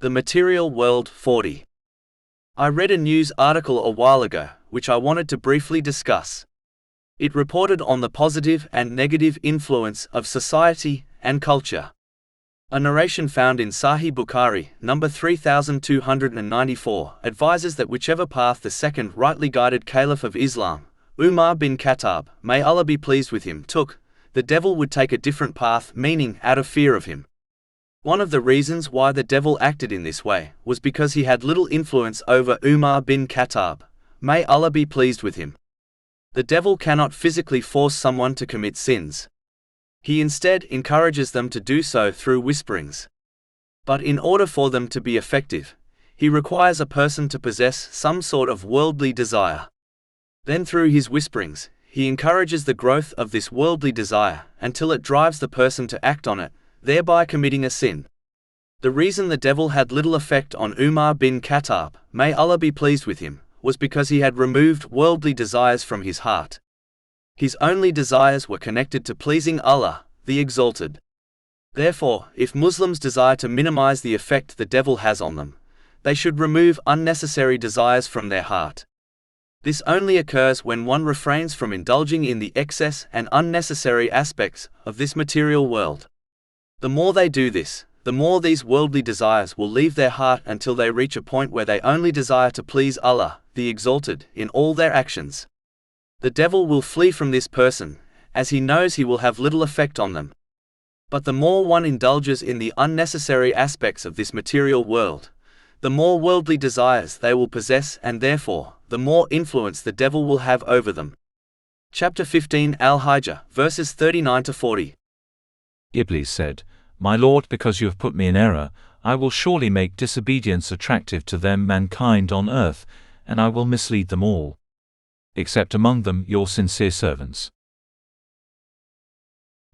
The Material World 40. I read a news article a while ago, which I wanted to briefly discuss. It reported on the positive and negative influence of society and culture. A narration found in Sahih Bukhari, number 3294, advises that whichever path the second rightly guided Caliph of Islam, Umar bin Khattab, may Allah be pleased with him, took, the devil would take a different path, meaning out of fear of him. One of the reasons why the devil acted in this way was because he had little influence over Umar bin Khattab, may Allah be pleased with him. The devil cannot physically force someone to commit sins. He instead encourages them to do so through whisperings. But in order for them to be effective, he requires a person to possess some sort of worldly desire. Then through his whisperings, he encourages the growth of this worldly desire until it drives the person to act on it, thereby committing a sin. The reason the devil had little effect on Umar bin Khattab, may Allah be pleased with him, was because he had removed worldly desires from his heart. His only desires were connected to pleasing Allah, the Exalted. Therefore, if Muslims desire to minimize the effect the devil has on them, they should remove unnecessary desires from their heart. This only occurs when one refrains from indulging in the excess and unnecessary aspects of this material world. The more they do this, the more these worldly desires will leave their heart until they reach a point where they only desire to please Allah, the Exalted, in all their actions. The devil will flee from this person, as he knows he will have little effect on them. But the more one indulges in the unnecessary aspects of this material world, the more worldly desires they will possess, and therefore, the more influence the devil will have over them. Chapter 15 Al-Hijr, verses 39 to 40. Iblis said, My Lord, because you have put me in error, I will surely make disobedience attractive to them mankind on earth, and I will mislead them all. Except among them your sincere servants.